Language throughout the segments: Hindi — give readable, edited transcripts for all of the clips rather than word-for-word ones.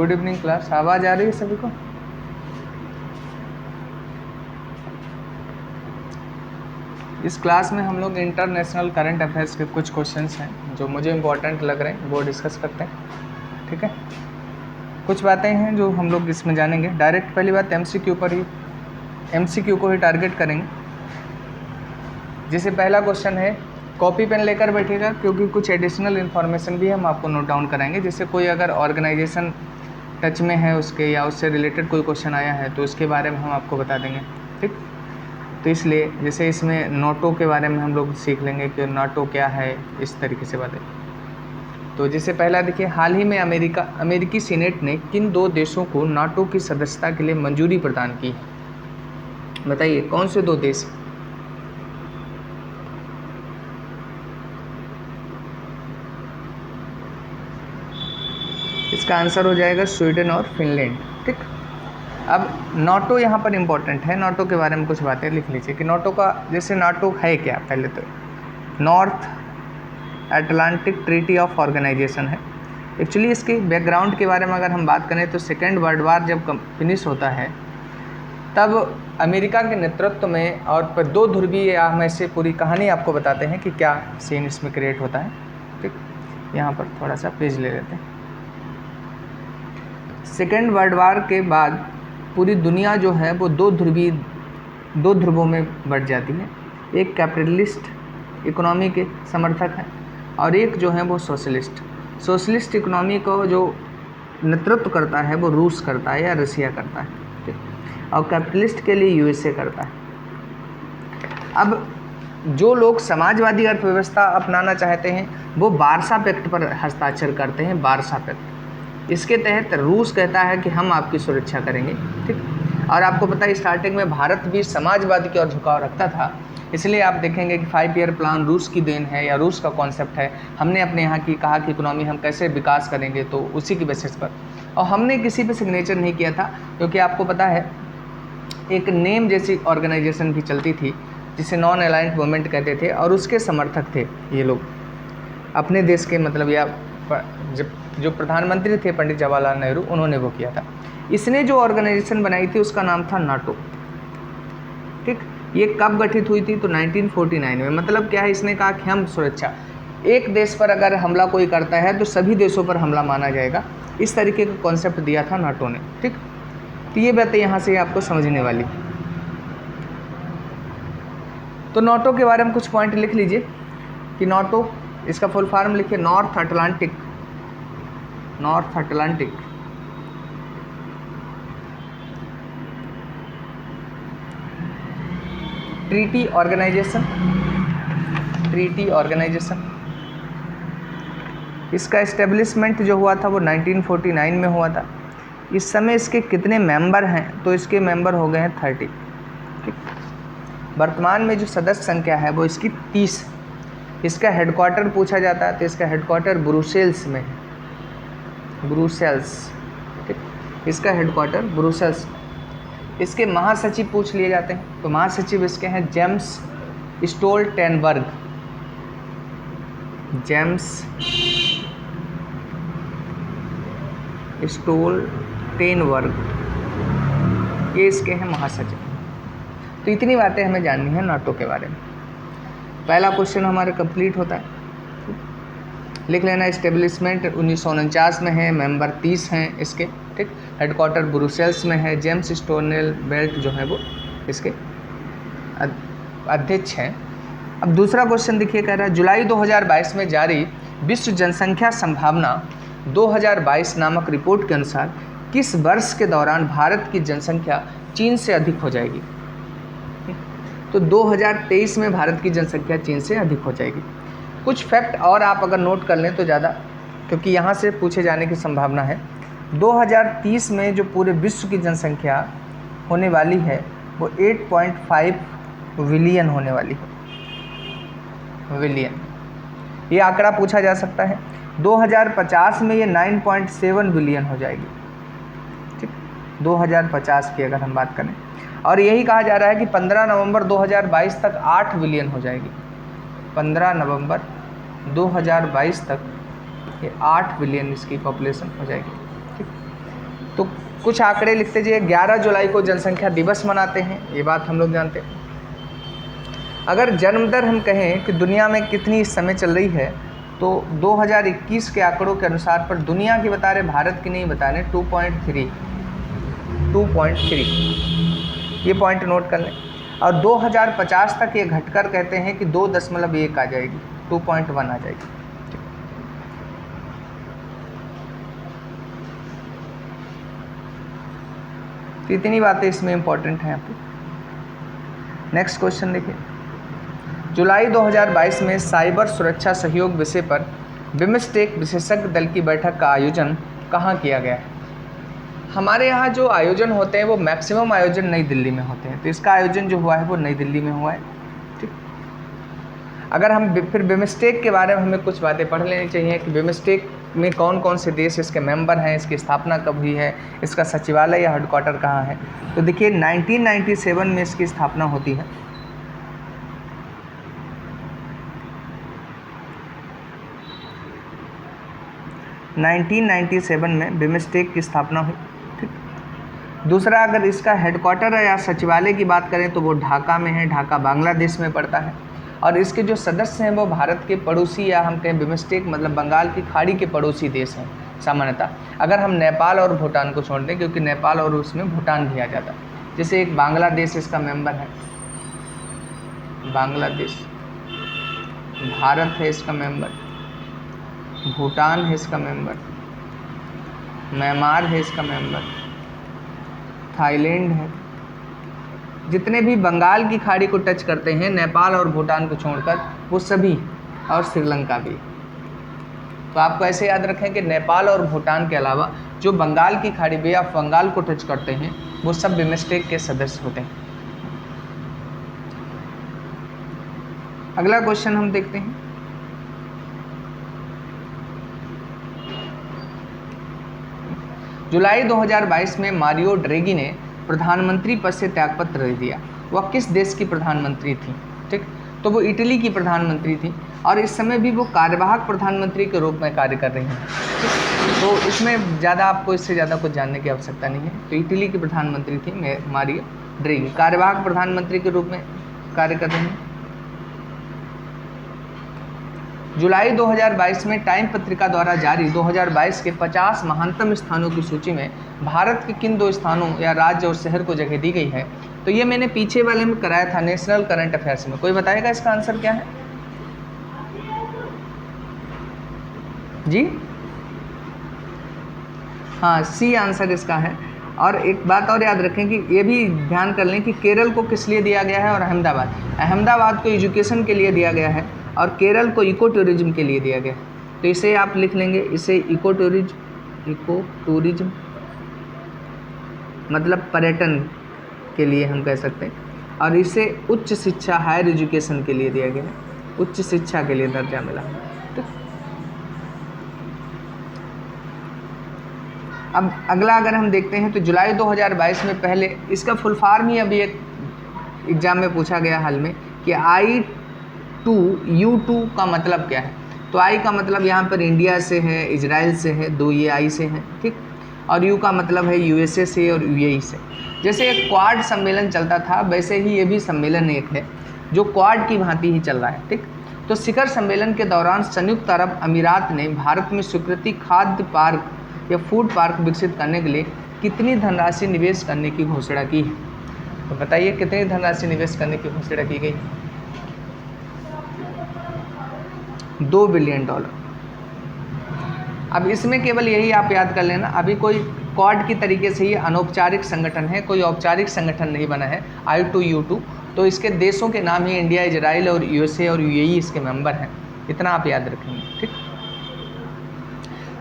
गुड इवनिंग क्लास, आवाज़ आ रही है सभी को? इस क्लास में हम लोग इंटरनेशनल करंट अफेयर्स के कुछ क्वेश्चंस हैं जो मुझे इम्पोर्टेंट लग रहे हैं वो डिस्कस करते हैं, ठीक है। कुछ बातें हैं जो हम लोग इसमें जानेंगे। डायरेक्ट पहली बात एमसीक्यू को ही टारगेट करेंगे। जैसे पहला क्वेश्चन है, कॉपी पेन लेकर बैठिएगा क्योंकि कुछ एडिशनल इन्फॉर्मेशन भी हम आपको नोट डाउन कराएंगे। जैसे कोई अगर ऑर्गेनाइजेशन टच में है उसके या उससे रिलेटेड कोई क्वेश्चन आया है तो उसके बारे में हम आपको बता देंगे, ठीक। तो इसलिए जैसे इसमें नाटो के बारे में हम लोग सीख लेंगे कि नाटो क्या है, इस तरीके से बातें। तो जैसे पहला देखिए, हाल ही में अमेरिकी सीनेट ने किन 2 देशों को नाटो की सदस्यता के लिए मंजूरी प्रदान की? बताइए कौन से 2 देश? इसका आंसर हो जाएगा स्वीडन और फिनलैंड, ठीक। अब नाटो यहाँ पर इम्पोर्टेंट है, नाटो के बारे में कुछ बातें लिख लीजिए कि नाटो का, जैसे नाटो है क्या, पहले तो North Atlantic Treaty of Organization है। एक्चुअली इसके बैकग्राउंड के बारे में अगर हम बात करें तो सेकेंड वर्ल्ड वार जब फिनिश होता है तब अमेरिका के नेतृत्व में और 2 ध्रुवीय, हम ऐसे पूरी कहानी आपको बताते हैं कि क्या सीन इसमें क्रिएट होता है, ठीक। यहाँ पर थोड़ा सा पेज ले लेते हैं। सेकेंड वर्ल्ड वार के बाद पूरी दुनिया जो है वो 2 ध्रुवों में बढ़ जाती है। एक कैपिटलिस्ट इकोनॉमी के समर्थक हैं और एक जो है वो सोशलिस्ट इकोनॉमी को जो नेतृत्व करता है वो रूस करता है या रसिया करता है, ठीक। और कैपिटलिस्ट के लिए यूएसए करता है। अब जो लोग समाजवादी अर्थव्यवस्था अपनाना चाहते हैं वो वार्सा पैक्ट पर हस्ताक्षर करते हैं, वार्सा पैक्ट। इसके तहत रूस कहता है कि हम आपकी सुरक्षा करेंगे, ठीक। और आपको पता है स्टार्टिंग में भारत भी समाजवाद की ओर झुकाव रखता था, इसलिए आप देखेंगे कि 5 ईयर प्लान रूस की देन है या रूस का कॉन्सेप्ट है। हमने अपने यहाँ की कहा कि इकोनॉमी हम कैसे विकास करेंगे, तो उसी की बेसिस पर। और हमने किसी पे सिग्नेचर नहीं किया था क्योंकि आपको पता है एक नेम जैसी ऑर्गेनाइजेशन भी चलती थी जिसे नॉन अलाइंड मूवमेंट कहते थे और उसके समर्थक थे ये लोग अपने देश के, मतलब या जो प्रधानमंत्री थे पंडित जवाहरलाल नेहरू, उन्होंने वो किया था। इसने जो ऑर्गेनाइजेशन बनाई थी उसका नाम था नाटो, ठीक। ये कब गठित हुई थी? तो 1949 में। मतलब क्या है, इसने कहा कि हम सुरक्षा, एक देश पर अगर हमला कोई करता है तो सभी देशों पर हमला माना जाएगा, इस तरीके का कॉन्सेप्ट दिया था नाटो ने, ठीक। तो ये बातें यहाँ से आपको समझने वाली। तो नाटो के बारे में कुछ पॉइंट लिख लीजिए कि नाटो, इसका फुल फॉर्म लिखिए, नॉर्थ अटलांटिक ट्रीटी ऑर्गेनाइजेशन। इसका एस्टेब्लिशमेंट जो हुआ था वो 1949 में हुआ था। इस समय इसके कितने मेंबर हैं? तो इसके मेंबर हो गए हैं 30, ठीक। वर्तमान में जो सदस्य संख्या है वो इसकी 30। इसका हेडक्वार्टर पूछा जाता है तो इसका हेडक्वार्टर ब्रुसेल्स में है, ब्रुसेल्स, ठीक। इसका हेडक्वार्टर ब्रुसेल्स। इसके महासचिव पूछ लिए जाते हैं तो महासचिव इसके हैं जेम्स स्टोल्टेनबर्ग, ये इसके हैं महासचिव। तो इतनी बातें हमें जाननी है नाटो के बारे में। पहला क्वेश्चन हमारा कंप्लीट होता है, लिख लेना। एस्टेब्लिशमेंट 1949 में है, मेंबर 30 हैं इसके, ठीक। हेडक्वार्टर ब्रुसेल्स में है, जेम्स स्टोल्टेनबर्ग जो है वो इसके अध्यक्ष हैं। अब दूसरा क्वेश्चन देखिए, कह रहा है जुलाई 2022 में जारी विश्व जनसंख्या संभावना 2022 नामक रिपोर्ट के अनुसार किस वर्ष के दौरान भारत की जनसंख्या चीन से अधिक हो जाएगी? तो 2023 में भारत की जनसंख्या चीन से अधिक हो जाएगी। कुछ फैक्ट और आप अगर नोट कर लें तो ज़्यादा, क्योंकि यहाँ से पूछे जाने की संभावना है। 2030 में जो पूरे विश्व की जनसंख्या होने वाली है वो 8.5 बिलियन होने वाली है, बिलियन। ये आंकड़ा पूछा जा सकता है। 2050 में ये 9.7 बिलियन हो जाएगी, ठीक। 2050 की अगर हम बात करें, और यही कहा जा रहा है कि 15 नवंबर 2022 तक 8 बिलियन हो जाएगी। 15 नवंबर 2022 तक ये 8 बिलियन इसकी पॉपुलेशन हो जाएगी, ठीक। तो कुछ आंकड़े लिखते जाइए। 11 जुलाई को जनसंख्या दिवस मनाते हैं, ये बात हम लोग जानते हैं। अगर जन्म दर हम कहें कि दुनिया में कितनी इस समय चल रही है, तो 2021 के आंकड़ों के अनुसार पर दुनिया की बता रहे, भारत की नहीं बता रहे, 2.3 ये पॉइंट नोट कर लें। और 2050 तक ये घटकर कहते हैं कि 2.1 आ जाएगी, 2.1 आ जाएगी। तो इतनी बातें इसमें इंपॉर्टेंट हैं आपको। नेक्स्ट क्वेश्चन देखिए। जुलाई 2022 में साइबर सुरक्षा सहयोग विषय पर बिम्स्टेक विशेषज्ञ दल की बैठक का आयोजन कहाँ किया गया है? हमारे यहाँ जो आयोजन होते हैं वो मैक्सिमम आयोजन नई दिल्ली में होते हैं, तो इसका आयोजन जो हुआ है वो नई दिल्ली में हुआ है। ठीक, अगर हम फिर बिम्स्टेक के बारे में हमें कुछ बातें पढ़ लेनी चाहिए कि बिम्स्टेक में कौन कौन से देश इसके मेंबर हैं, इसकी स्थापना कब हुई है, इसका सचिवालय या हेडक्वार्टर कहाँ है। तो देखिए 1997 में इसकी स्थापना होती है। में बिम्स्टेक की स्थापना हुई। ठीक, दूसरा अगर इसका हेडक्वार्टर या सचिवालय की बात करें तो वो ढाका में है, ढाका बांग्लादेश में पड़ता है। और इसके जो सदस्य हैं वो भारत के पड़ोसी, या हम कहें बिम्स्टेक मतलब बंगाल की खाड़ी के पड़ोसी देश हैं सामान्यतः, अगर हम नेपाल और भूटान को छोड़ दें, क्योंकि नेपाल और उसमें भूटान भी आ जाता है। जैसे एक बांग्लादेश इसका मेंबर है, बांग्लादेश, भारत है इसका मेंबर, भूटान है इसका मेंबर, म्यांमार है इसका मेंबर, थाईलैंड है। जितने भी बंगाल की खाड़ी को टच करते हैं नेपाल और भूटान को छोड़कर वो सभी, और श्रीलंका भी। तो आपको ऐसे याद रखें कि नेपाल और भूटान के अलावा जो बंगाल की खाड़ी में या बंगाल को टच करते हैं वो सब बिम्स्टेक के सदस्य होते हैं। अगला क्वेश्चन हम देखते हैं। जुलाई 2022 में मारियो ड्रेगी ने प्रधानमंत्री पद से त्यागपत्र दे दिया। वह किस देश की प्रधानमंत्री थी? ठीक, तो वो इटली की प्रधानमंत्री थी और इस समय भी वो कार्यवाहक प्रधानमंत्री के रूप में कार्य कर रही हैं। तो इसमें ज़्यादा आपको इससे ज़्यादा कुछ जानने की आवश्यकता नहीं है। तो इटली की प्रधानमंत्री थी मारियो ड्रेगी, कार्यवाहक प्रधानमंत्री के रूप में कार्य कर रही हैं। जुलाई 2022 में टाइम पत्रिका द्वारा जारी 2022 के 50 महानतम स्थानों की सूची में भारत के किन 2 स्थानों या राज्य और शहर को जगह दी गई है? तो ये मैंने पीछे वाले में कराया था, नेशनल करंट अफेयर्स में। कोई बताएगा इसका आंसर क्या है जी? हाँ, सी आंसर इसका है। और एक बात और याद रखें कि ये भी ध्यान कर लें कि केरल को किस लिए दिया गया है और अहमदाबाद को एजुकेशन के लिए दिया गया है और केरल को इको टूरिज्म के लिए दिया गया। तो इसे आप लिख लेंगे, इसे इको टूरिज्म मतलब पर्यटन के लिए हम कह सकते हैं, और इसे उच्च शिक्षा हायर एजुकेशन के लिए दिया गया है, उच्च शिक्षा के लिए दर्जा मिला। तो अब अगला अगर हम देखते हैं तो जुलाई 2022 में पहले इसका फुल फॉर्म ही अभी एक एग्जाम में पूछा गया हाल में कि U2 का मतलब क्या है? तो आई का मतलब यहाँ पर इंडिया से है, इजराइल से है, 2 ये आई से हैं। ठीक, और यू का मतलब है USA से और UAE से। जैसे एक क्वाड सम्मेलन चलता था वैसे ही ये भी सम्मेलन एक है जो क्वाड की भांति ही चल रहा है। ठीक, तो शिखर सम्मेलन के दौरान संयुक्त अरब अमीरात ने भारत में स्वीकृति खाद्य पार्क या फूड पार्क विकसित करने के लिए कितनी धनराशि निवेश करने की घोषणा की है? तो बताइए कितनी धनराशि निवेश करने की घोषणा की गई? $2 बिलियन। अब इसमें केवल यही आप याद कर लेना, अभी कोई क्वाड की तरीके से ही अनौपचारिक संगठन है, कोई औपचारिक संगठन नहीं बना है I2U2। तो इसके देशों के नाम ही इंडिया, इजराइल और USA और UAE इसके मेंबर हैं। इतना आप याद रखेंगे। ठीक,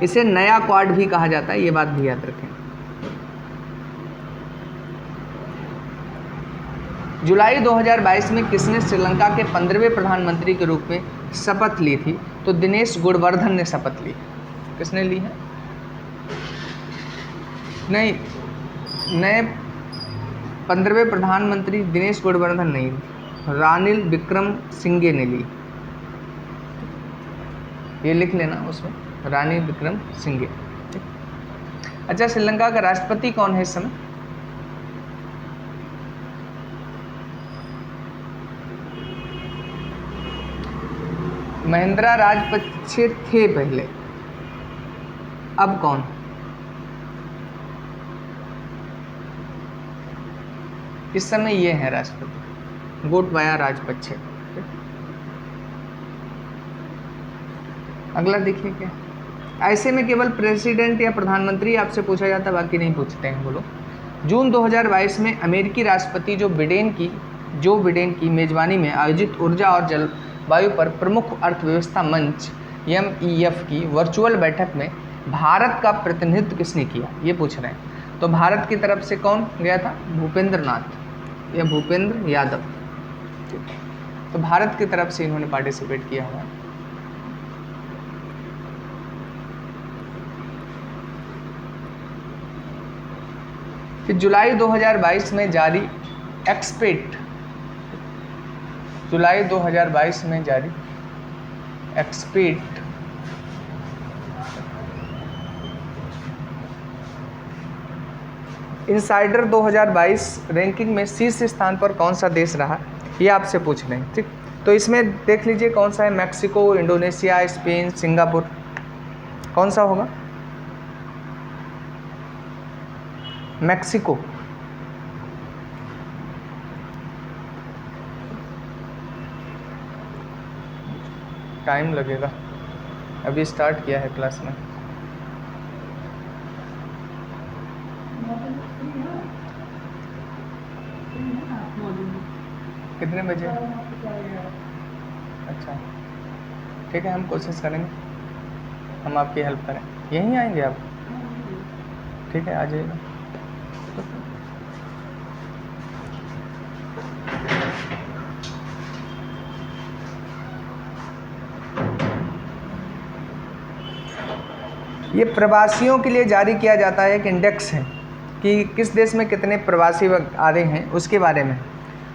इसे नया क्वाड भी कहा जाता है, ये बात भी याद रखें। जुलाई 2022 में किसने श्रीलंका के 15वें प्रधानमंत्री के रूप में शपथ ली थी? तो दिनेश गुणवर्धन ने शपथ ली। किसने ली है? नहीं, नए 15वें प्रधानमंत्री दिनेश गुणवर्धन नहीं, रानिल विक्रमसिंघे ने ली। ये लिख लेना उसमें, रानिल विक्रमसिंघे। अच्छा, श्रीलंका का राष्ट्रपति कौन है इस समय? महिंद्रा राजपक्षे थे पहले, अब कौन? इस समय ये है राष्ट्रपति, गोटबाया राजपक्षे। अगला देखिए क्या, ऐसे में केवल प्रेसिडेंट या प्रधानमंत्री आपसे पूछा जाता है, बाकी नहीं पूछते हैं। बोलो। जून 2022 में अमेरिकी राष्ट्रपति जो बिडेन की मेजबानी में आयोजित ऊर्जा और जलवायु पर प्रमुख अर्थव्यवस्था मंच MEF की वर्चुअल बैठक में भारत का प्रतिनिधित्व किसने किया, ये पूछ रहे हैं। तो भारत की तरफ से कौन गया था? भूपेंद्र नाथ या भूपेंद्र यादव। तो भारत की तरफ से इन्होंने पार्टिसिपेट किया हुआ है। फिर जुलाई 2022 में जारी एक्सपेट, जुलाई 2022 में जारी एक्सपेट इनसाइडर 2022 रैंकिंग में शीर्ष स्थान पर कौन सा देश रहा, ये आपसे पूछ रहे हैं। ठीक, तो इसमें देख लीजिए कौन सा है, मैक्सिको, इंडोनेशिया, स्पेन, सिंगापुर, कौन सा होगा? मैक्सिको। टाइम लगेगा, अभी स्टार्ट किया है क्लास में। कितने बजे? अच्छा, ठीक है, हम कोशिश करेंगे, हम आपकी हेल्प करें। यहीं आएंगे आप? ठीक है, आ जाइएगा। ये प्रवासियों के लिए जारी किया जाता है, एक इंडेक्स है कि किस देश में कितने प्रवासी आ रहे हैं, उसके बारे में।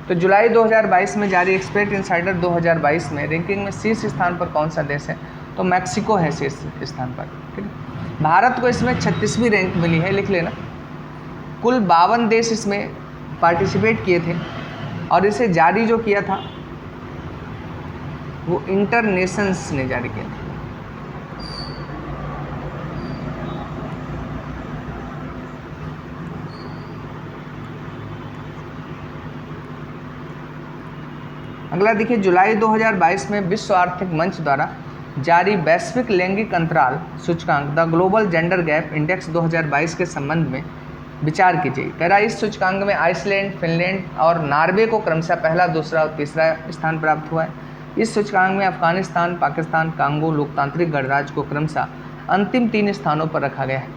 तो जुलाई 2022 में जारी एक्सपेट इनसाइडर 2022 में रैंकिंग में शीर्ष स्थान पर कौन सा देश है? तो मैक्सिको है शीर्ष स्थान पर। ठीक है, भारत को इसमें 36वीं रैंक मिली है, लिख लेना। कुल 52 देश इसमें पार्टिसिपेट किए थे और इसे जारी जो किया था वो इंटरनेशंस ने जारी किया था। अगला देखिए, जुलाई 2022 में विश्व आर्थिक मंच द्वारा जारी वैश्विक लैंगिक अंतराल सूचकांक the global gender gap index 2022 के संबंध में विचार कीजिए। कह रहा है इस सूचकांक में आइसलैंड, फिनलैंड और नॉर्वे को क्रमशः पहला, दूसरा और तीसरा स्थान प्राप्त हुआ है। इस सूचकांक में अफगानिस्तान, पाकिस्तान, कांगो लोकतांत्रिक गणराज्य को क्रमशः अंतिम 3 स्थानों पर रखा गया है।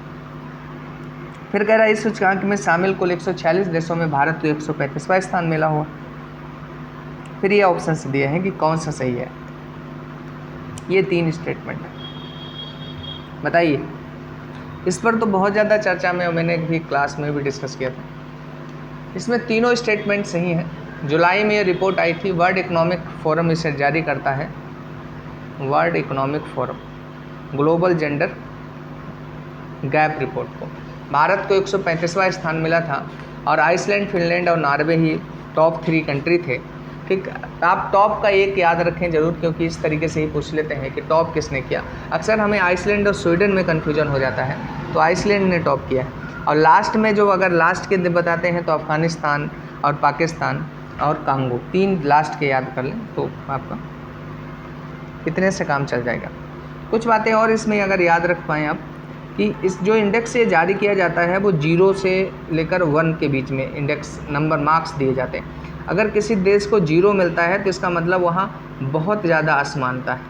फिर कह रहा है इस सूचकांक में शामिल कुल 146 देशों में भारत को 135वां स्थान मिला हुआ। फिर ये ऑप्शंस दिए हैं कि कौन सा सही है। ये 3 स्टेटमेंट है, बताइए। इस पर तो बहुत ज़्यादा चर्चा में, मैंने भी क्लास में भी डिस्कस किया था। इसमें तीनों स्टेटमेंट सही हैं। जुलाई में ये रिपोर्ट आई थी, वर्ल्ड इकोनॉमिक फोरम इसे जारी करता है, world economic forum global gender gap report को। भारत को 135वां स्थान मिला था और आइसलैंड, फिनलैंड और नॉर्वे ही टॉप 3 कंट्री थे। ठीक, आप टॉप का एक याद रखें जरूर, क्योंकि इस तरीके से ही पूछ लेते हैं कि टॉप किसने किया। अक्सर हमें आइसलैंड और स्वीडन में कन्फ्यूजन हो जाता है, तो आइसलैंड ने टॉप किया है। और लास्ट में जो अगर लास्ट के बताते हैं तो अफ़गानिस्तान और पाकिस्तान और कांगो, 3 लास्ट के याद कर लें तो आपका इतने से काम चल जाएगा। कुछ बातें और इसमें अगर याद रख पाएँ आप कि इस जो इंडेक्स से जारी किया जाता है वो 0 से लेकर 1 के बीच में इंडेक्स नंबर मार्क्स दिए जाते हैं। अगर किसी देश को 0 मिलता है तो इसका मतलब वहाँ बहुत ज़्यादा असमानता है,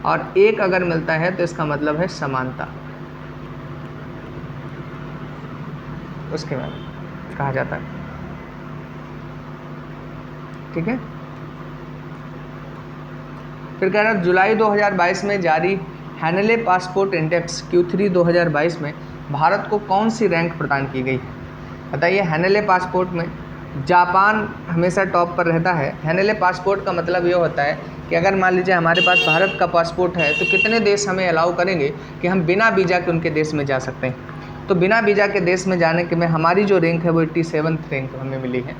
और 1 अगर मिलता है तो इसका मतलब है समानता, उसके बाद कहा जाता है। ठीक है, फिर कह रहा है जुलाई 2022 में जारी हैनले पासपोर्ट इंडेक्स Q3 2022 में भारत को कौन सी रैंक प्रदान की गई है? बताइए। हैनले पासपोर्ट में जापान हमेशा टॉप पर रहता है। हैंडले पासपोर्ट का मतलब ये होता है कि अगर मान लीजिए हमारे पास भारत का पासपोर्ट है तो कितने देश हमें अलाउ करेंगे कि हम बिना वीज़ा के उनके देश में जा सकते हैं। तो बिना वीज़ा के देश में जाने के में हमारी जो रैंक है वो 87th रैंक हमें मिली है,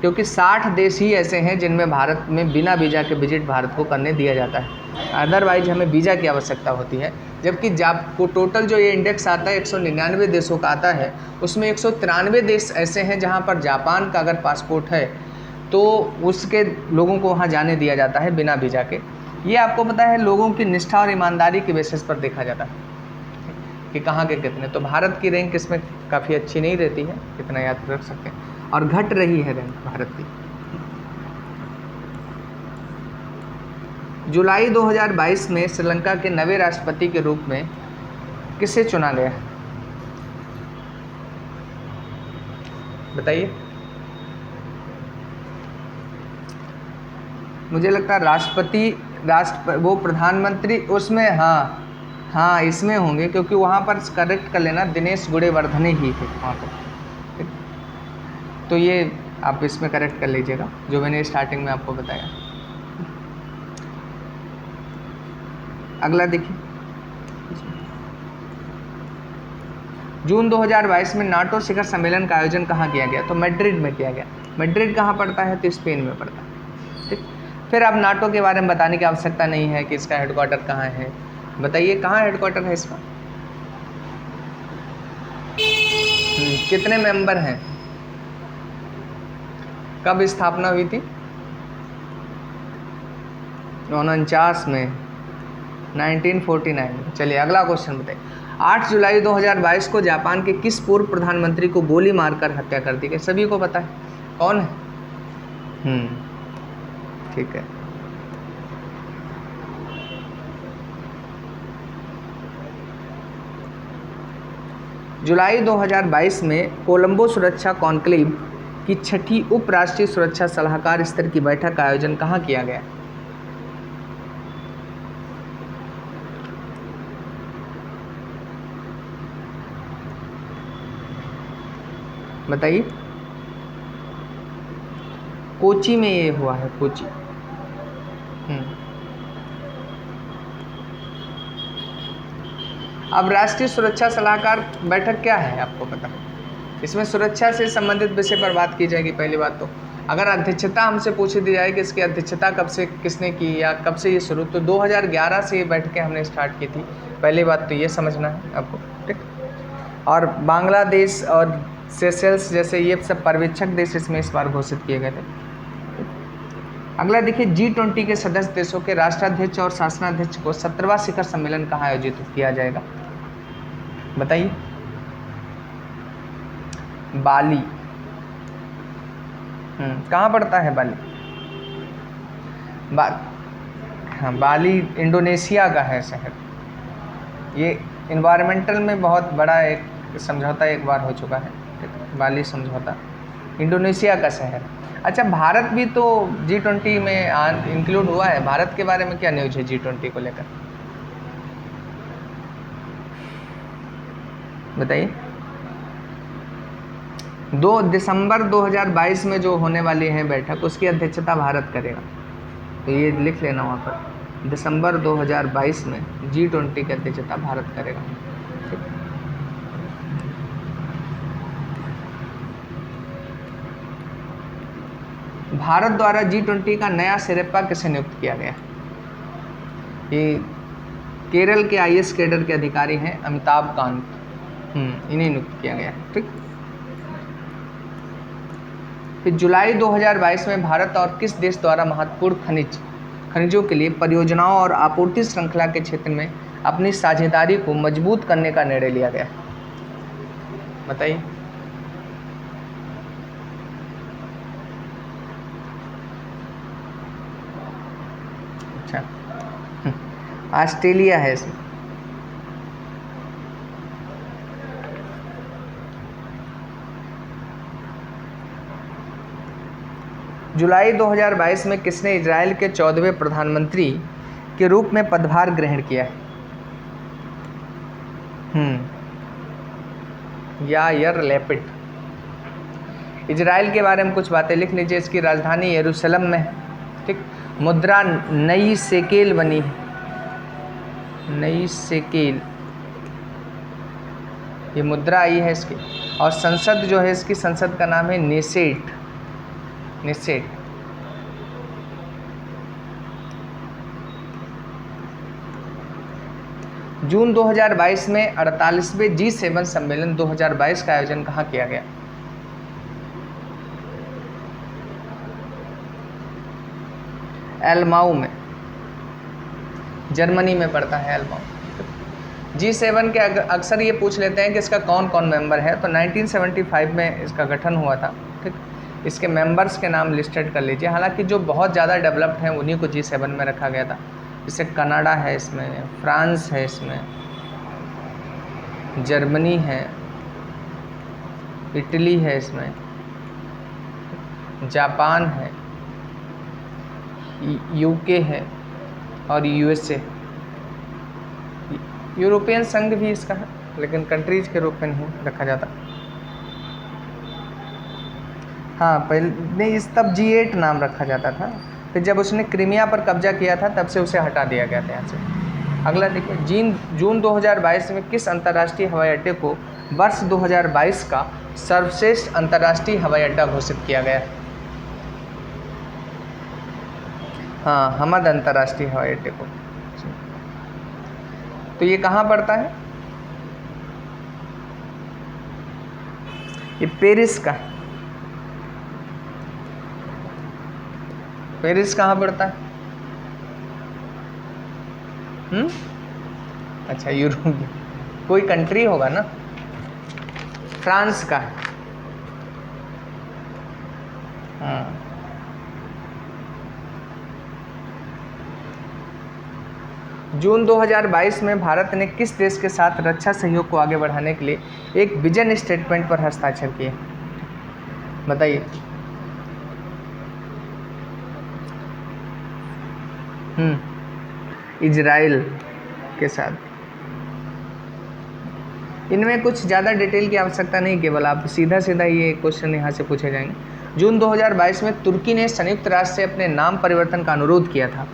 क्योंकि 60 देश ही ऐसे हैं जिनमें भारत में बिना वीज़ा के विजिट भारत को करने दिया जाता है, अदरवाइज हमें वीज़ा की आवश्यकता होती है। जबकि को टोटल जो ये इंडेक्स आता है 199 देशों का आता है, उसमें 193 देश ऐसे हैं जहाँ पर जापान का अगर पासपोर्ट है तो उसके लोगों को वहाँ जाने दिया जाता है बिना वीज़ा के। ये आपको पता है लोगों की निष्ठा और ईमानदारी के बेसिस पर देखा जाता है कि कहाँ के कितने। तो भारत की रैंक इसमें काफ़ी अच्छी नहीं रहती है, कितना याद रख सकते हैं, और घट रही है रैंक भारत की। जुलाई 2022 में श्रीलंका के नवे राष्ट्रपति के रूप में किसे चुना गया, बताइए। मुझे लगता है वो प्रधानमंत्री उसमें, हाँ इसमें होंगे, क्योंकि वहाँ पर करेक्ट कर लेना, दिनेश गुणेवर्धने ही थे वहाँ पर। तो ये आप इसमें करेक्ट कर लीजिएगा जो मैंने स्टार्टिंग में आपको बताया। अगला देखिए, जून 2022 में नाटो शिखर सम्मेलन का आयोजन कहाँ किया गया, तो मैड्रिड में किया गया। मैड्रिड कहाँ पड़ता है, तो स्पेन में पड़ता है, ठीक। फिर अब नाटो के बारे में बताने की आवश्यकता नहीं है कि इसका हेडक्वार्टर कहाँ है, बताइए कहाँ हेडक्वार्टर है इसका। कितने मेंबर हैं, कब स्थापना हुई थी, 49 में, 1949। चलिए अगला क्वेश्चन बताइए। 8 जुलाई 2022 को जापान के किस पूर्व प्रधानमंत्री को गोली मारकर हत्या कर दी गई, सभी को पता है कौन है। ठीक है। जुलाई 2022 में कोलंबो सुरक्षा कॉन्क्लेव की 6ठी उप राष्ट्रीय सुरक्षा सलाहकार स्तर की बैठक का आयोजन कहाँ किया गया, बताइए। कोची में ये हुआ है, कोची। अब राष्ट्रीय सुरक्षा सलाहकार बैठक क्या है आपको पता है, इसमें सुरक्षा से संबंधित विषय पर बात की जाएगी। पहली बात तो अगर अध्यक्षता हमसे पूछ दी जाए कि इसकी अध्यक्षता कब से किसने की या कब से ये शुरू, तो 2011 से ये बैठकें हमने स्टार्ट की थी। पहली बात तो ये समझना है आपको, ठीक। और बांग्लादेश और सेशेल्स जैसे ये सब पर्यवेक्षक देश इसमें इस बार घोषित किए गए थे। अगला देखिए, G20 के सदस्य देशों के राष्ट्राध्यक्ष और शासनाध्यक्ष को 17वां शिखर सम्मेलन कहाँ आयोजित किया जाएगा, बताइए। बाली। कहाँ पड़ता है बाली, हाँ बाली इंडोनेशिया का है शहर। ये इन्वायरमेंटल में बहुत बड़ा एक समझौता एक बार हो चुका है, बाली समझौता, इंडोनेशिया का शहर। अच्छा, भारत भी तो G20 में इंक्लूड हुआ है, भारत के बारे में क्या न्यूज़ है G20 को लेकर, बताइए। 2 दिसंबर 2022 में जो होने वाली है बैठक, उसकी अध्यक्षता भारत करेगा, तो ये लिख लेना वहाँ पर, दिसंबर 2022 में G20 की अध्यक्षता भारत करेगा। भारत द्वारा G20 का नया सिरप्पा किसे नियुक्त किया गया, ये केरल के IAS कैडर के अधिकारी हैं अमिताभ कांत, इन्हें नियुक्त किया गया है, ठीक। फिर जुलाई 2022 में भारत और किस देश द्वारा महत्वपूर्ण खनिजों के लिए परियोजनाओं और आपूर्ति श्रृंखला के क्षेत्र में अपनी साझेदारी को मजबूत करने का निर्णय लिया गया, बताइए। अच्छा, ऑस्ट्रेलिया है इसमें। जुलाई 2022 में किसने इजराइल के 14वें प्रधानमंत्री के रूप में पदभार ग्रहण किया है, यार लैपिड। इजराइल के बारे में कुछ बातें लिख लीजिए। इसकी राजधानी यरूशलेम में है। ठीक। मुद्रा नई शेकेल बनी है, नई शेकेल, ये मुद्रा आई है इसकी। और संसद जो है इसकी, संसद का नाम है नेसेट, नेसेट। जून 2022 में 48वें G7 सम्मेलन 2022 का आयोजन कहाँ किया गया? एलमाऊ में, जर्मनी में पड़ता है एलमाऊ। G7 के अक्सर ये पूछ लेते हैं कि इसका कौन कौन मेंबर है, तो 1975 में इसका गठन हुआ था। ठीक। इसके मेंबर्स के नाम लिस्टेड कर लीजिए। हालांकि जो बहुत ज़्यादा डेवलप्ड हैं उन्हीं को G7 में रखा गया था। जैसे कनाडा है इसमें, फ्रांस है इसमें, जर्मनी है, इटली है इसमें, जापान है, यूके है और यूएसए। यूरोपियन संघ भी इसका है, लेकिन कंट्रीज के रूप में नहीं रखा जाता। हाँ, पहले इस तब G8 नाम रखा जाता था, फिर जब उसने क्रीमिया पर कब्जा किया था तब से उसे हटा दिया गया था यहाँ से। अगला देखिए, जून 2022 में किस अंतर्राष्ट्रीय हवाई अड्डे को वर्ष 2022 का सर्वश्रेष्ठ अंतर्राष्ट्रीय हवाई अड्डा घोषित किया गया? हाँ, हमद अंतर्राष्ट्रीय हवाई अड्डे को। तो ये कहाँ पड़ता है? ये पेरिस का, पेरिस कहाँ पड़ता है? अच्छा, यूरोप, कोई कंट्री होगा ना, फ्रांस का है। हाँ, जून 2022 में भारत ने किस देश के साथ रक्षा सहयोग को आगे बढ़ाने के लिए एक विजन स्टेटमेंट पर हस्ताक्षर किए? बताइए। इजराइल के साथ। इनमें कुछ ज़्यादा डिटेल की आवश्यकता नहीं, केवल आप सीधा सीधा ये क्वेश्चन यहाँ से पूछे जाएंगे। जून 2022 में तुर्की ने संयुक्त राष्ट्र से अपने नाम परिवर्तन का अनुरोध किया था,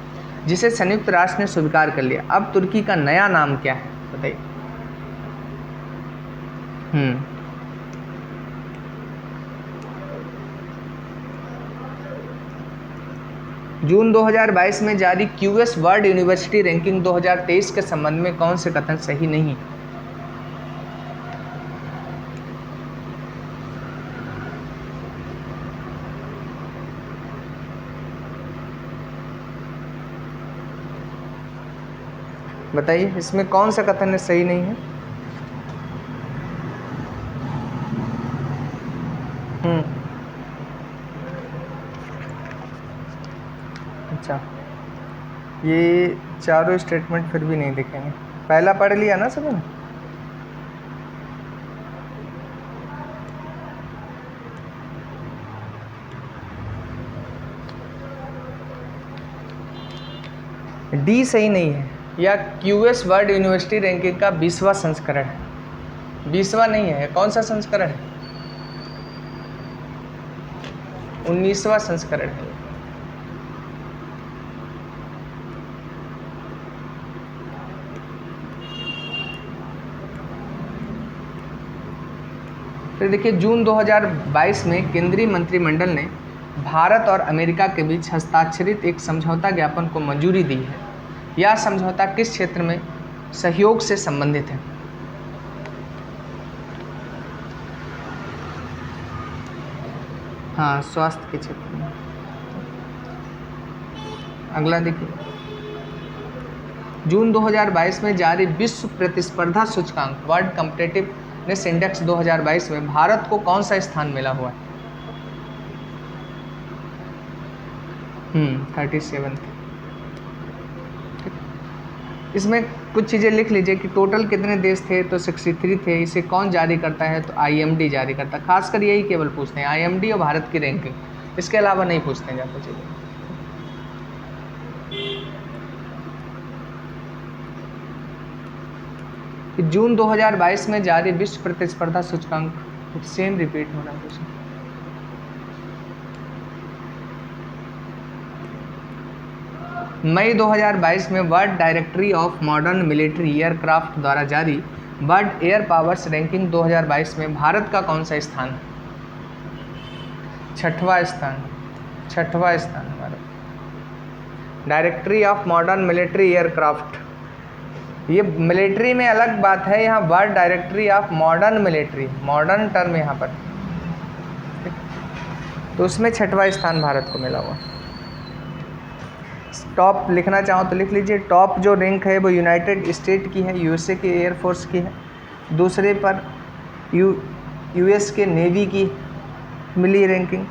जिसे संयुक्त राष्ट्र ने स्वीकार कर लिया। अब तुर्की का नया नाम क्या है? बताइए। जून 2022 में जारी QS वर्ल्ड यूनिवर्सिटी रैंकिंग 2023 के संबंध में कौन से कथन सही नहीं? बताइए, इसमें कौन सा कथन सही नहीं है? अच्छा, ये चारों स्टेटमेंट फिर भी नहीं दिखेंगे। पहला पढ़ लिया ना सभी ने? डी सही नहीं है, या QS वर्ल्ड यूनिवर्सिटी रैंकिंग का 20वां संस्करण है। 20वां नहीं है, कौन सा संस्करण है? 19वां संस्करण है। फिर देखिए, जून 2022 में केंद्रीय मंत्रिमंडल ने भारत और अमेरिका के बीच हस्ताक्षरित एक समझौता ज्ञापन को मंजूरी दी है। यह समझौता किस क्षेत्र में सहयोग से संबंधित है? हाँ, स्वास्थ्य के क्षेत्र में। अगला देखिए, जून 2022 में जारी विश्व प्रतिस्पर्धा सूचकांक वर्ल्ड कॉम्पिटिटिवनेस इंडेक्स 2022 में भारत को कौन सा स्थान मिला हुआ है? 37। इसमें कुछ चीज़ें लिख लीजिए कि टोटल कितने देश थे, तो 63 थे। इसे कौन जारी करता है? तो IMD जारी करता है। खासकर यही केवल पूछते हैं, IMD और भारत की रैंकिंग, इसके अलावा नहीं पूछते हैं ज़्यादा चीज़ें। जून 2022 में जारी विश्व प्रतिस्पर्धा सूचकांक, सेम रिपीट हो रहा है। मई 2022 में world directory of modern military aircraft द्वारा जारी वर्ल्ड एयर पावर्स रैंकिंग 2022 में भारत का कौन सा स्थान है? छठवां स्थान हमारा। Directory of modern military aircraft, ये मिलिट्री में अलग बात है, यहाँ world directory of modern military, modern term यहाँ पर, तो उसमें छठवां स्थान भारत को मिला हुआ। टॉप लिखना चाहो तो लिख लीजिए। टॉप जो रैंक है वो यूनाइटेड स्टेट की है, यूएसए के एयरफोर्स की है। दूसरे पर यूएस के नेवी की मिली रैंकिंग,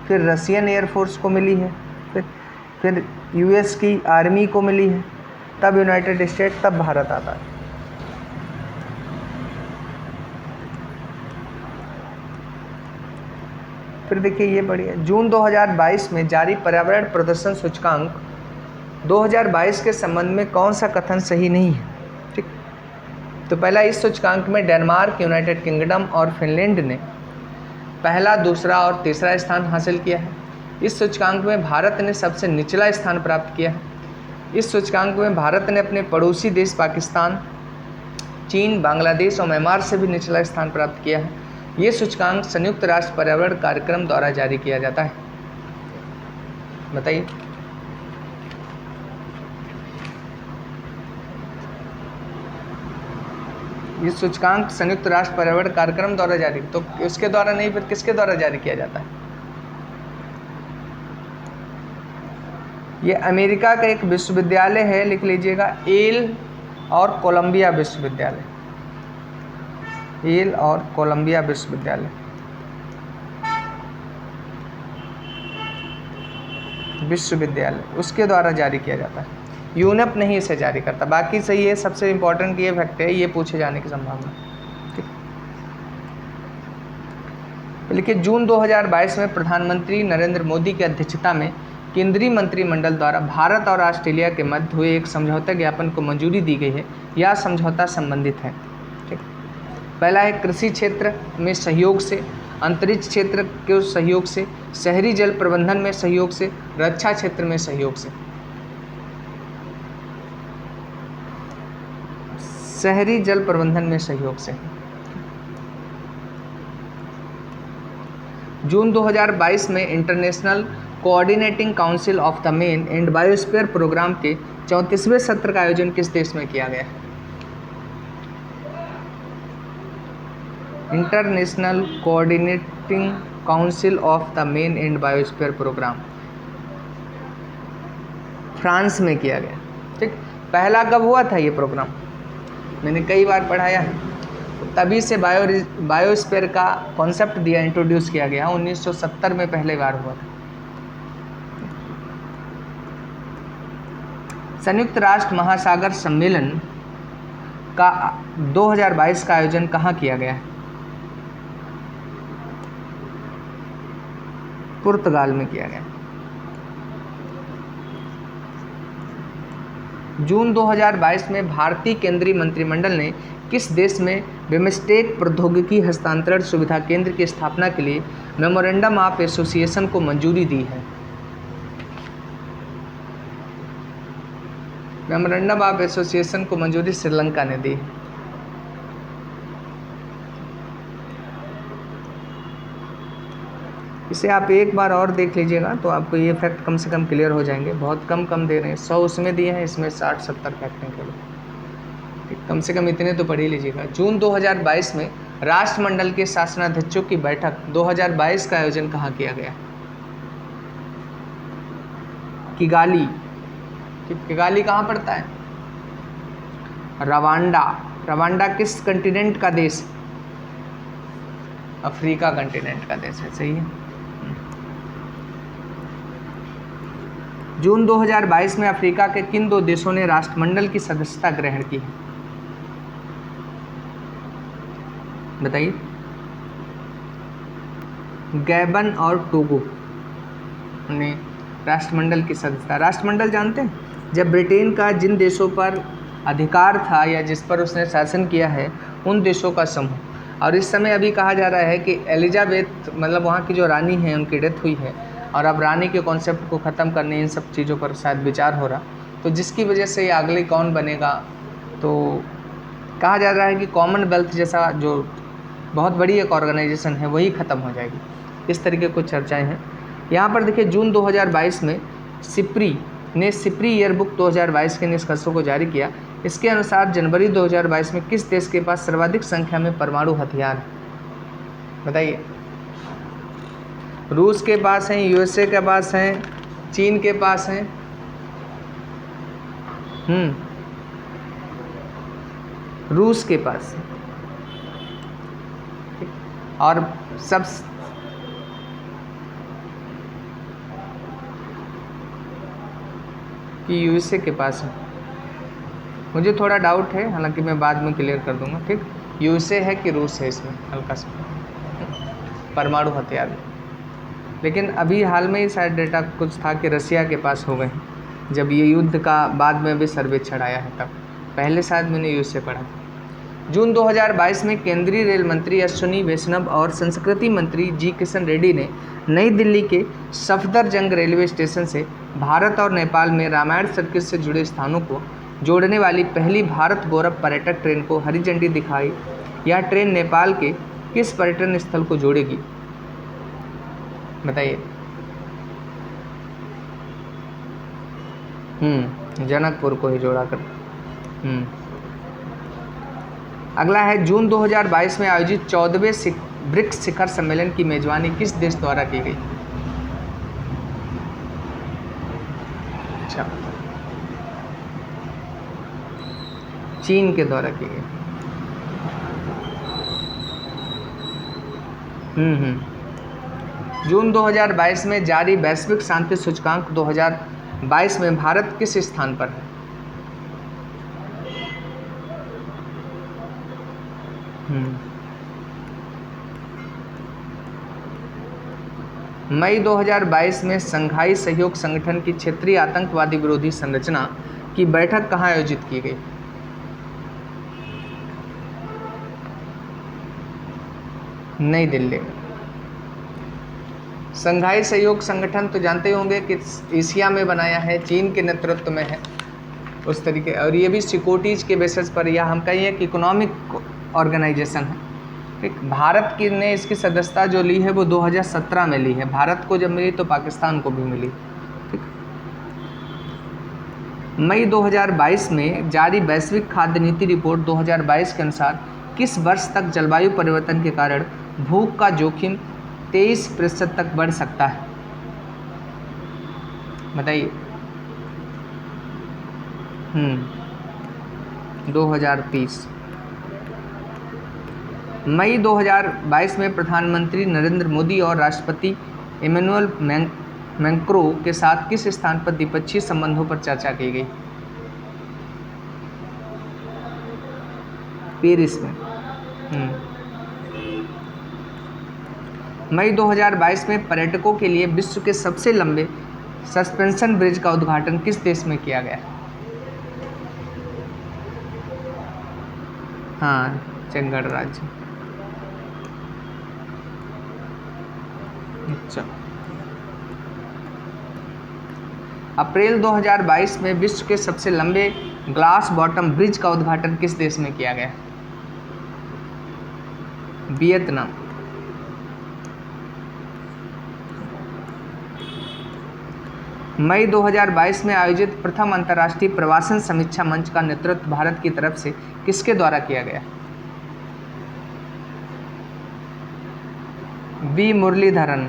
फिर रशियन एयरफोर्स को मिली है, फिर यूएस की आर्मी को मिली है, तब यूनाइटेड स्टेट, तब भारत आता है। फिर देखिए ये बढ़िया, जून 2022 में जारी पर्यावरण प्रदर्शन सूचकांक 2022 के संबंध में कौन सा कथन सही नहीं है? ठीक, तो पहला, इस सूचकांक में डेनमार्क, यूनाइटेड किंगडम और फिनलैंड ने पहला, दूसरा और तीसरा स्थान हासिल किया है। इस सूचकांक में भारत ने सबसे निचला स्थान प्राप्त किया है। इस सूचकांक में भारत ने अपने पड़ोसी देश पाकिस्तान, चीन, बांग्लादेश और म्यांमार से भी निचला स्थान प्राप्त किया है। ये सूचकांक संयुक्त राष्ट्र पर्यावरण कार्यक्रम द्वारा जारी किया जाता है। बताइए। ये सूचकांक संयुक्त राष्ट्र पर्यावरण कार्यक्रम द्वारा जारी, तो उसके द्वारा नहीं, फिर किसके द्वारा जारी किया जाता है? ये अमेरिका का एक विश्वविद्यालय है, लिख लीजिएगा, येल और कोलंबिया विश्वविद्यालय, येल और कोलंबिया विश्वविद्यालय। उसके द्वारा जारी किया जाता है। यूनेप नहीं इसे जारी करता, बाकी सही है। सबसे इम्पोर्टेंट ये फैक्ट है, ये पूछे जाने की संभावना। ठीक, देखिए जून 2022 में प्रधानमंत्री नरेंद्र मोदी की अध्यक्षता में केंद्रीय मंत्रिमंडल द्वारा भारत और ऑस्ट्रेलिया के मध्य हुए एक समझौता ज्ञापन को मंजूरी दी गई है। यह समझौता संबंधित है, ठीक, पहला है कृषि क्षेत्र में सहयोग से, अंतरिक्ष क्षेत्र के सहयोग से, शहरी जल प्रबंधन में सहयोग से, रक्षा क्षेत्र में सहयोग से। शहरी जल प्रबंधन में सहयोग से। जून 2022 में International Coordinating Council of the Man and Biosphere Programme के 34वें सत्र का आयोजन किस देश में किया गया है? International Coordinating Council of the Man and Biosphere Programme France में किया गया। ठीक, पहला कब हुआ था ये प्रोग्राम? मैंने कई बार पढ़ाया है। तभी से बायोस्फीयर का कॉन्सेप्ट दिया, इंट्रोड्यूस किया गया। 1970 में पहले बार हुआ था। संयुक्त राष्ट्र महासागर सम्मेलन का 2022 का आयोजन कहाँ किया गया है? पुर्तगाल में किया गया। जून 2022 में भारतीय केंद्रीय मंत्रिमंडल ने किस देश में बिमस्टेक प्रौद्योगिकी हस्तांतरण सुविधा केंद्र की स्थापना के लिए मेमोरेंडम ऑफ एसोसिएशन को मंजूरी दी है? मेमोरेंडम ऑफ एसोसिएशन को मंजूरी श्रीलंका ने दी। इसे आप एक बार और देख लीजिएगा तो आपको ये फैक्ट कम से कम क्लियर हो जाएंगे। बहुत कम दे रहे हैं, 100 उसमें दिए हैं, इसमें 60-70 फैक्ट हैं केवल। कम से कम इतने तो पढ़ ही लीजिएगा। जून 2022 में राष्ट्रमंडल के शासनाध्यक्षों की बैठक 2022 का आयोजन कहाँ किया गया? किगाली। किगाली कहाँ पड़ता है? रवांडा। रवांडा किस कंटिनेंट का देश? अफ्रीका कंटिनेंट का देश है, सही है। जून 2022 में अफ्रीका के किन 2 देशों ने राष्ट्रमंडल की सदस्यता ग्रहण की है? बताइए। गैबन और टोगो ने राष्ट्रमंडल की सदस्यता। राष्ट्रमंडल जानते हैं? जब ब्रिटेन का जिन देशों पर अधिकार था या जिस पर उसने शासन किया है उन देशों का समूह। और इस समय अभी कहा जा रहा है कि एलिजाबेथ, मतलब वहाँ की जो रानी है, उनकी डेथ हुई है, और अब रानी के कॉन्सेप्ट को ख़त्म करने, इन सब चीज़ों पर शायद विचार हो रहा, तो जिसकी वजह से ये अगले कौन बनेगा, तो कहा जा रहा है कि कॉमनवेल्थ जैसा जो बहुत बड़ी एक ऑर्गेनाइजेशन है वही ख़त्म हो जाएगी। इस तरीके कुछ चर्चाएं हैं। यहाँ पर देखिए जून 2022 में सिप्री ने सिप्री ईयरबुक 2022 के निष्कर्षों को जारी किया। इसके अनुसार जनवरी 2022 में किस देश के पास सर्वाधिक संख्या में परमाणु हथियार है? बताइए। रूस के पास हैं, यूएसए के पास हैं, चीन के पास हैं, रूस के पास है। और सब कि यूएसए के पास है, मुझे थोड़ा डाउट है, हालांकि मैं बाद में क्लियर कर दूंगा। ठीक, यूएसए है कि रूस है इसमें हल्का सा परमाणु हथियार में। लेकिन अभी हाल में ही शायद डेटा कुछ था कि रसिया के पास हो गए हैं, जब ये युद्ध का बाद में अभी सर्वेक्षण आया है तब। पहले शायद मैंने यूएसए पढ़ा था। जून 2022 में केंद्रीय रेल मंत्री अश्विनी वैष्णव और संस्कृति मंत्री जी किशन रेड्डी ने नई दिल्ली के सफदरजंग रेलवे स्टेशन से भारत और नेपाल में रामायण सर्किट से जुड़े स्थानों को जोड़ने वाली पहली भारत गौरव पर्यटक ट्रेन को हरी झंडी दिखाई। यह ट्रेन नेपाल के किस पर्यटन स्थल को जोड़ेगी? बताइए। जनकपुर को ही जोड़ा कर। अगला है जून 2022 में आयोजित 14वें ब्रिक्स शिखर सम्मेलन की मेजबानी किस देश द्वारा की गई? अच्छा, चीन के द्वारा की गई। जून 2022 में जारी वैश्विक शांति सूचकांक 2022 में भारत किस स्थान पर है? मई 2022 में संघाई सहयोग संगठन की क्षेत्रीय आतंकवादी विरोधी संरचना की बैठक कहाँ आयोजित की गई? नई दिल्ली। संघाई सहयोग संगठन तो जानते होंगे कि एशिया में बनाया है, चीन के नेतृत्व में है उस तरीके, और ये भी सिक्योरिटीज के बेसिस पर, या हम कहिए एक इकोनॉमिक ऑर्गेनाइजेशन है। ठीक, भारत की ने इसकी सदस्यता जो ली है वो 2017 में ली है। भारत को जब मिली तो पाकिस्तान को भी मिली। ठीक, मई 2022 में जारी वैश्विक खाद्य नीति रिपोर्ट 2022 के अनुसार किस वर्ष तक जलवायु परिवर्तन के कारण भूख का जोखिम 23% तक बढ़ सकता है? बताइए। 2030। मई 2022 में प्रधानमंत्री नरेंद्र मोदी और राष्ट्रपति इमैनुअल मैक्रों के साथ किस स्थान पर द्विपक्षीय संबंधों पर चर्चा की गई? पेरिस में। मई 2022 में पर्यटकों के लिए विश्व के सबसे लंबे सस्पेंशन ब्रिज का उद्घाटन किस देश में किया गया? चंडीगढ़ राज्य। अच्छा, अप्रैल 2022 में विश्व के सबसे लंबे ग्लास बॉटम ब्रिज का उद्घाटन किस देश में किया गया? वियतनाम। मई 2022 में आयोजित प्रथम अंतर्राष्ट्रीय प्रवासन समीक्षा मंच का नेतृत्व भारत की तरफ से किसके द्वारा किया गया? वी मुरलीधरन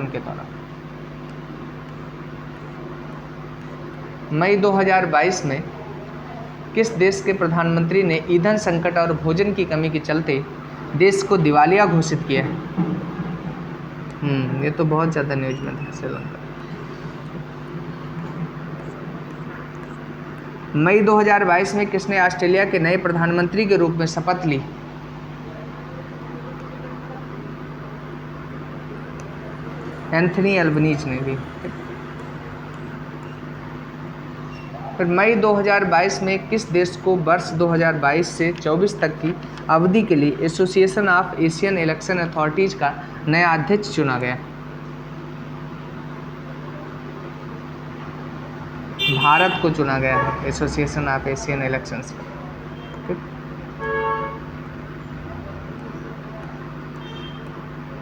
के द्वारा। मई 2022 में किस देश के प्रधानमंत्री ने ईंधन संकट और भोजन की कमी के चलते देश को दिवालिया घोषित किया है? ये तो बहुत ज़्यादा न्यूज में था, श्रीलंका। मई 2022 में किसने ऑस्ट्रेलिया के नए प्रधानमंत्री के रूप में शपथ ली? एंथनी अल्बनीज ने ली। फिर मई 2022 में किस देश को वर्ष 2022 से 24 तक की अवधि के लिए association of Asian election authorities का नया अध्यक्ष चुना गया? भारत को चुना गया है एसोसिएशन ऑफ एशियन इलेक्शंस का।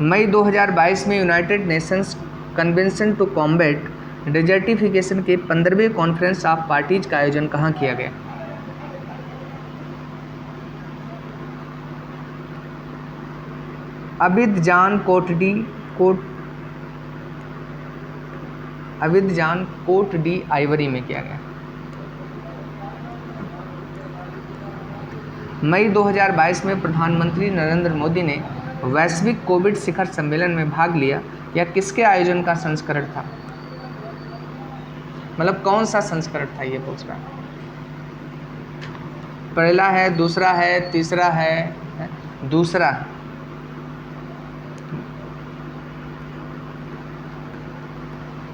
मई 2022 में United Nations Convention to Combat Desertification के 15वें कॉन्फ्रेंस ऑफ पार्टीज का आयोजन कहाँ किया गया? अबिदजान कोट डी आइवरी में किया गया। मई 2022 में प्रधानमंत्री नरेंद्र मोदी ने वैश्विक कोविड शिखर सम्मेलन में भाग लिया। यह किसके आयोजन का संस्करण था? मतलब कौन सा संस्करण था ये पूछ रहा है। पहला है, दूसरा है, तीसरा है, दूसरा।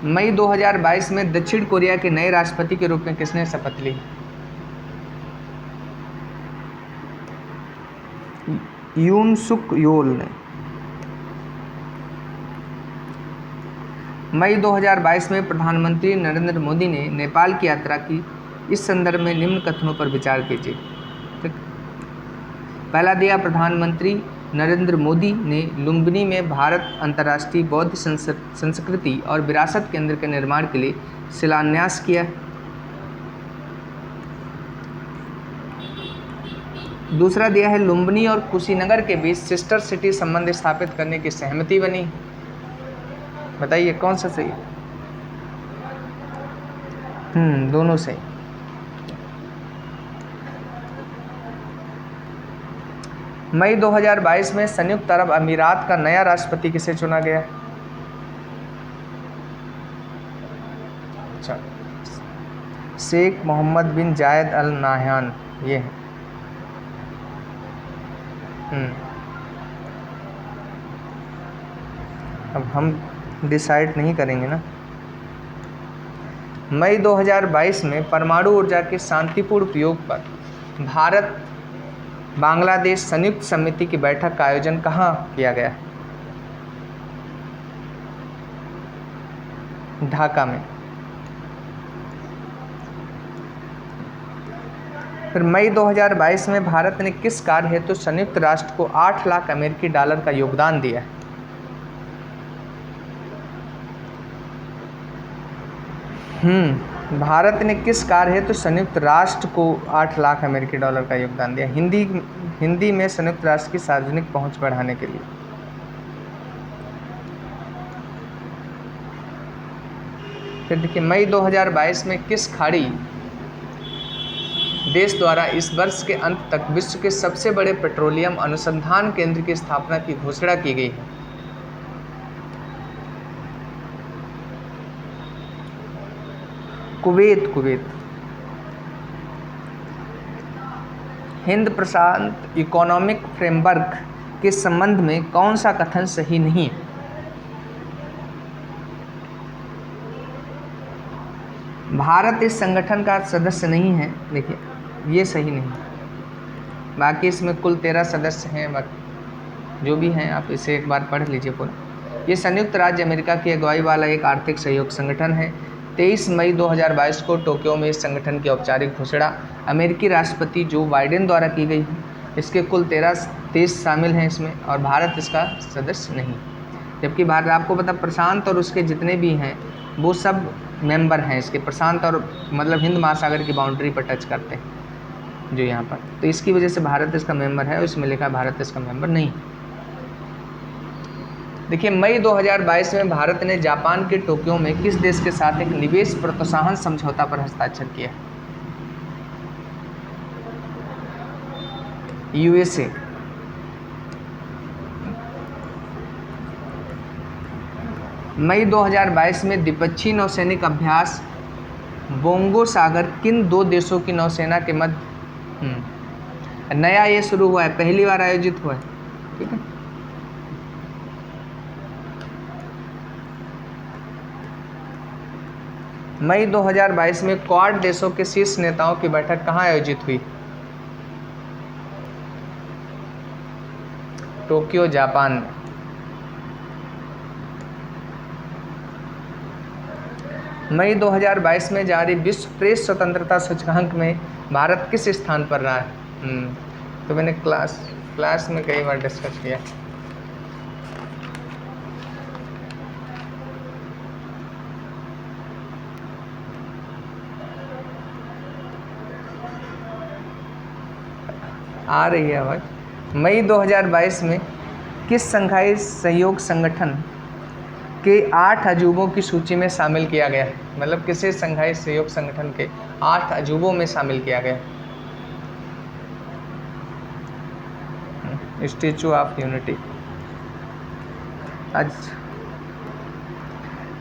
मई 2022 में दक्षिण कोरिया के नए राष्ट्रपति के रूप में किसने शपथ ली? यून सुक योल ने। मई 2022 में प्रधानमंत्री नरेंद्र मोदी ने नेपाल की यात्रा की। इस संदर्भ में निम्न कथनों पर विचार कीजिए। ठीक, पहला दिया, प्रधानमंत्री नरेंद्र मोदी ने लुम्बिनी में भारत अंतर्राष्ट्रीय बौद्ध संस्कृति और विरासत केंद्र के निर्माण के लिए शिलान्यास किया। दूसरा दिया है, लुम्बिनी और कुशीनगर के बीच सिस्टर सिटी संबंध स्थापित करने की सहमति बनी। बताइए कौन सा सही है? दोनों सही। मई 2022 में संयुक्त अरब अमीरात का नया राष्ट्रपति किसे चुना गया? अच्छा, शेख मोहम्मद बिन जायद अल नाह्यान ये है। अब हम डिसाइड नहीं करेंगे ना। मई 2022 में परमाणु ऊर्जा के शांतिपूर्ण उपयोग पर भारत बांग्लादेश संयुक्त समिति की बैठक का आयोजन कहाँ किया गया? ढाका में। फिर मई 2022 में भारत ने किस कार्य हेतु संयुक्त राष्ट्र को 8 लाख अमेरिकी डॉलर का योगदान दिया? भारत ने किस कार्य हेतु संयुक्त राष्ट्र को 8 लाख अमेरिकी डॉलर का योगदान दिया? हिंदी में संयुक्त राष्ट्र की सार्वजनिक पहुंच बढ़ाने के लिए। फिर देखिए, मई 2022 में किस खाड़ी देश द्वारा इस वर्ष के अंत तक विश्व के सबसे बड़े पेट्रोलियम अनुसंधान केंद्र की स्थापना की घोषणा की गई है? कुवैत। हिंद प्रशांत इकोनॉमिक फ्रेमवर्क के संबंध में कौन सा कथन सही नहीं है? भारत इस संगठन का सदस्य नहीं है। देखिए, ये सही नहीं। बाकी इसमें कुल 13 सदस्य हैं। बाकी जो भी हैं आप इसे एक बार पढ़ लीजिए पूरा। ये संयुक्त राज्य अमेरिका की अगुवाई वाला एक आर्थिक सहयोग संगठन है। 23 मई 2022 को टोक्यो में इस संगठन की औपचारिक घोषणा अमेरिकी राष्ट्रपति जो बाइडेन द्वारा की गई है। इसके कुल 13 देश शामिल हैं इसमें, और भारत इसका सदस्य नहीं। जबकि भारत, आपको पता, प्रशांत और उसके जितने भी हैं वो सब मेंबर हैं इसके। प्रशांत और मतलब हिंद महासागर की बाउंड्री पर टच करते हैं जो यहाँ पर, तो इसकी वजह से भारत इसका मेंबर है और इसमें लिखा भारत इसका मेंबर नहीं। देखिए, मई 2022 में भारत ने जापान के टोक्यो में किस देश के साथ एक निवेश प्रोत्साहन समझौता पर हस्ताक्षर किया? यूएसए। मई 2022 में द्विपक्षीय नौसैनिक अभ्यास बोंगो सागर किन 2 देशों की नौसेना के मध्य नया ये शुरू हुआ है, पहली बार आयोजित हुआ है। ठीक है, मई 2022 में क्वाड देशों के शीर्ष नेताओं की बैठक कहाँ आयोजित हुई? टोक्यो, जापान में। मई 2022 में जारी विश्व प्रेस स्वतंत्रता सूचकांक में भारत किस स्थान पर रहा है? तो मैंने क्लास में कई बार डिस्कस किया। आ रही है भाई। मई 2022 में किस शंघाई सहयोग संगठन के 8 अजूबों की सूची में शामिल किया गया है? मतलब किसे शंघाई सहयोग संगठन के 8 अजूबों में शामिल किया गया? Statue of unity. आज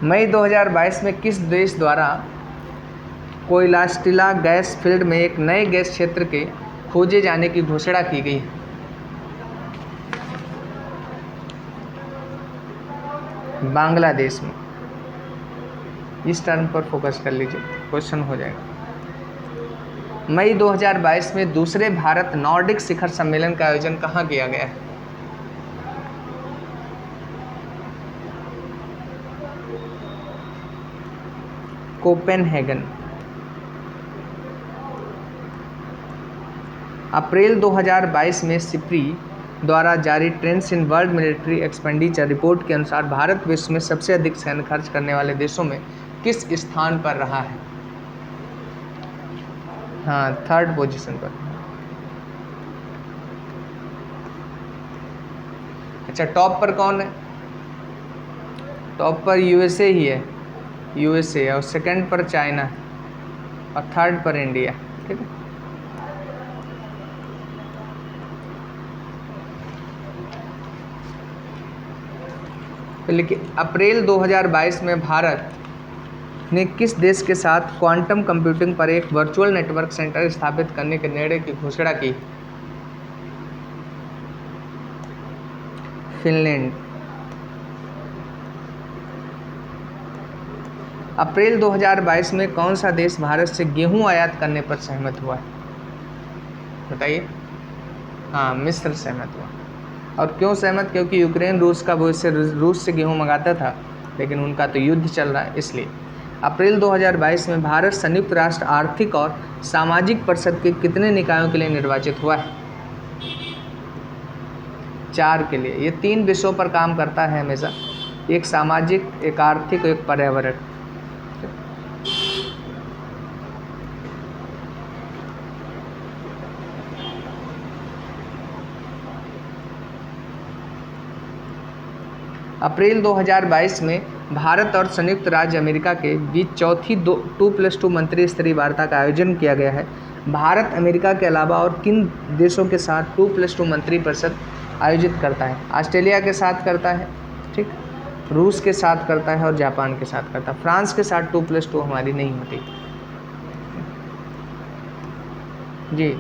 मई 2022 में किस देश द्वारा कोयलास्टिला गैस फील्ड में एक नए गैस क्षेत्र के खोजे जाने की घोषणा की गई? बांग्लादेश में। इस टर्म पर फोकस कर लीजिए, क्वेश्चन हो जाएगा। मई 2022 में दूसरे भारत नॉर्डिक शिखर सम्मेलन का आयोजन कहाँ किया गया है? कोपेनहेगन। अप्रैल 2022 में सिप्री द्वारा जारी trends in world military expenditure report के अनुसार भारत विश्व में सबसे अधिक सैन्य खर्च करने वाले देशों में किस स्थान पर रहा है? हाँ, 3rd पोजीशन पर। अच्छा, टॉप पर कौन है? टॉप पर यूएसए ही है, यूएसए, और 2nd पर चाइना और 3rd पर इंडिया। ठीक है। लेकिन अप्रैल 2022 में भारत ने किस देश के साथ क्वांटम कंप्यूटिंग पर एक वर्चुअल नेटवर्क सेंटर स्थापित करने के निर्णय की घोषणा की? फिनलैंड। अप्रैल 2022 में कौन सा देश भारत से गेहूं आयात करने पर सहमत हुआ है? बताइए। हाँ, मिस्र सहमत हुआ। और क्यों सहमत? क्योंकि यूक्रेन रूस से गेहूं मंगाता था, लेकिन उनका तो युद्ध चल रहा है, इसलिए। अप्रैल 2022 में भारत संयुक्त राष्ट्र आर्थिक और सामाजिक परिषद के कितने निकायों के लिए निर्वाचित हुआ है? 4 के लिए। ये 3 विषयों पर काम करता है हमेशा, एक सामाजिक, एक आर्थिक और एक पर्यावरण। अप्रैल 2022 में भारत और संयुक्त राज्य अमेरिका के बीच चौथी 2+2 मंत्री स्तरीय वार्ता का आयोजन किया गया है। भारत अमेरिका के अलावा और किन देशों के साथ 2+2 मंत्री परिषद आयोजित करता है? ऑस्ट्रेलिया के साथ करता है, ठीक, रूस के साथ करता है और जापान के साथ करता है। फ्रांस के साथ 2+2 हमारी नहीं होती। जी।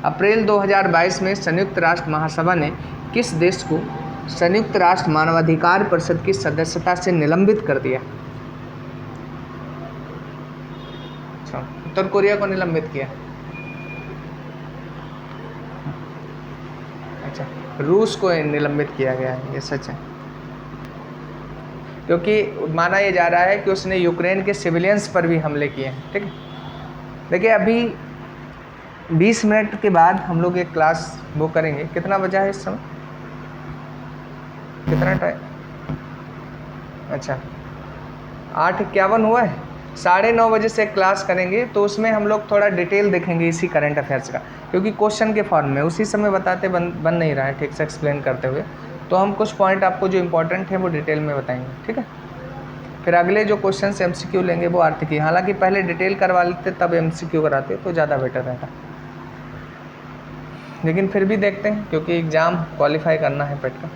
अप्रैल 2022 में संयुक्त राष्ट्र महासभा ने किस देश को संयुक्त राष्ट्र मानवाधिकार परिषद की सदस्यता से निलंबित कर दिया? अच्छा, उत्तर कोरिया को निलंबित किया। अच्छा, रूस को निलंबित किया गया है, ये सच है, क्योंकि माना यह जा रहा है कि उसने यूक्रेन के सिविलियंस पर भी हमले किए हैं। ठीक है। देखिए, अभी 20 मिनट के बाद हम लोग एक क्लास वो करेंगे। कितना बजा है इस समय? कितना टाइम? अच्छा, 8:51 हुआ है। 9:30 बजे से क्लास करेंगे, तो उसमें हम लोग थोड़ा डिटेल देखेंगे इसी करंट अफेयर्स का, क्योंकि क्वेश्चन के फॉर्म में उसी समय बताते बन नहीं रहा है ठीक से एक्सप्लेन करते हुए। तो हम कुछ पॉइंट आपको जो इम्पोर्टेंट है वो डिटेल में बताएंगे। ठीक है। फिर अगले जो क्वेश्चन से MCQ लेंगे वो आर्थिकी। हालांकि पहले डिटेल करवा लेते तब MCQ कराते तो ज़्यादा बेटर रहता, लेकिन फिर भी देखते हैं, क्योंकि एग्ज़ाम क्वालिफाई करना है पेट का।